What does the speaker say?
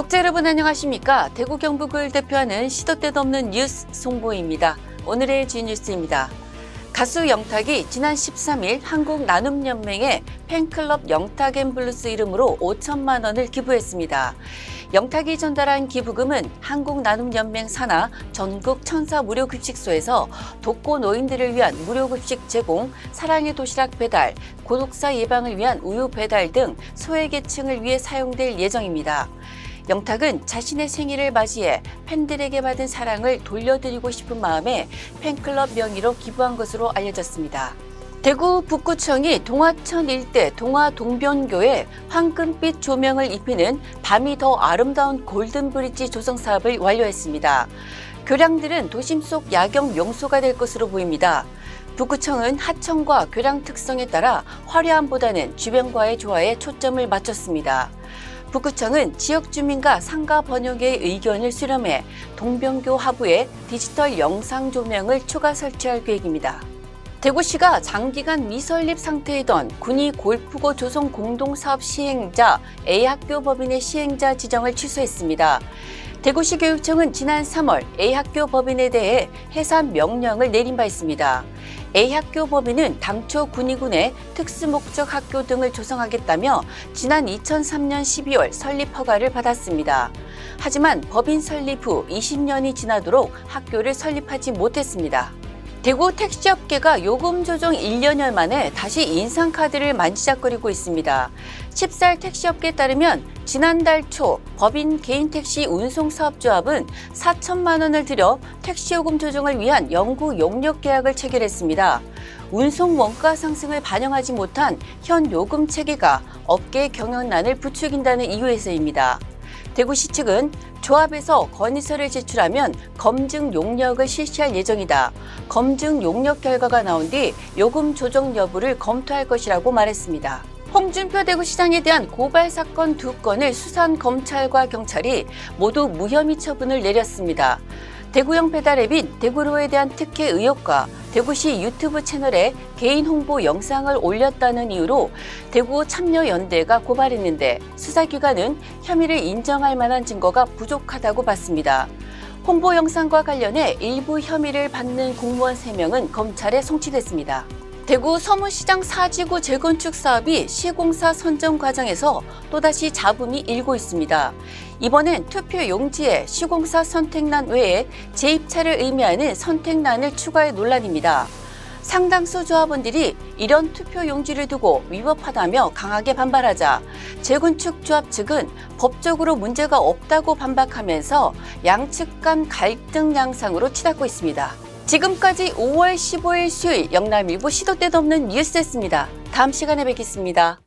구독자 여러분 안녕하십니까? 대구 경북을 대표하는 시도 때도 없는 뉴스 송보입니다. 오늘의 G뉴스입니다. 가수 영탁이 지난 13일 한국나눔연맹에 팬클럽 영탁앤블루스 이름으로 5천만 원을 기부했습니다. 영탁이 전달한 기부금은 한국나눔연맹 산하 전국 천사 무료급식소에서 독거 노인들을 위한 무료급식 제공, 사랑의 도시락 배달, 고독사 예방을 위한 우유 배달 등 소외계층을 위해 사용될 예정입니다. 영탁은 자신의 생일을 맞이해 팬들에게 받은 사랑을 돌려드리고 싶은 마음에 팬클럽 명의로 기부한 것으로 알려졌습니다. 대구 북구청이 동화천 일대 동화동변교에 황금빛 조명을 입히는 밤이 더 아름다운 골든브릿지 조성 사업을 완료했습니다. 교량들은 도심 속 야경 명소가 될 것으로 보입니다. 북구청은 하천과 교량 특성에 따라 화려함보다는 주변과의 조화에 초점을 맞췄습니다. 북구청은 지역 주민과 상가 번역의 의견을 수렴해 동변교 하부에 디지털 영상 조명을 추가 설치할 계획입니다. 대구시가 장기간 미설립 상태이던 군위 골프고 조성 공동사업 시행자 A학교법인의 시행자 지정을 취소했습니다. 대구시 교육청은 지난 3월 A학교 법인에 대해 해산 명령을 내린 바 있습니다. A학교 법인은 당초 군위군에 특수목적 학교 등을 조성하겠다며 지난 2003년 12월 설립 허가를 받았습니다. 하지만 법인 설립 후 20년이 지나도록 학교를 설립하지 못했습니다. 대구 택시업계가 요금 조정 1년여 만에 다시 인상카드를 만지작거리고 있습니다. 10살 택시업계에 따르면 지난달 초 법인 개인택시 운송사업조합은 4천만 원을 들여 택시요금 조정을 위한 영구 용역 계약을 체결했습니다. 운송 원가 상승을 반영하지 못한 현 요금 체계가 업계 경영난을 부추긴다는 이유에서입니다. 대구시 측은 조합에서 건의서를 제출하면 검증 용역을 실시할 예정이다. 검증 용역 결과가 나온 뒤 요금 조정 여부를 검토할 것이라고 말했습니다. 홍준표 대구시장에 대한 고발 사건 2건을 수사한 검찰과 경찰이 모두 무혐의 처분을 내렸습니다. 대구형 배달앱인 대구로에 대한 특혜 의혹과 대구시 유튜브 채널에 개인 홍보 영상을 올렸다는 이유로 대구 참여연대가 고발했는데 수사기관은 혐의를 인정할 만한 증거가 부족하다고 봤습니다. 홍보 영상과 관련해 일부 혐의를 받는 공무원 3명은 검찰에 송치됐습니다. 대구 서문시장 사지구 재건축 사업이 시공사 선정 과정에서 또다시 잡음이 일고 있습니다. 이번엔 투표 용지에 시공사 선택란 외에 재입찰을 의미하는 선택란을 추가해 논란입니다. 상당수 조합원들이 이런 투표 용지를 두고 위법하다며 강하게 반발하자 재건축 조합 측은 법적으로 문제가 없다고 반박하면서 양측 간 갈등 양상으로 치닫고 있습니다. 지금까지 5월 15일 수요일 영남일보 시도 때도 없는 뉴스였습니다. 다음 시간에 뵙겠습니다.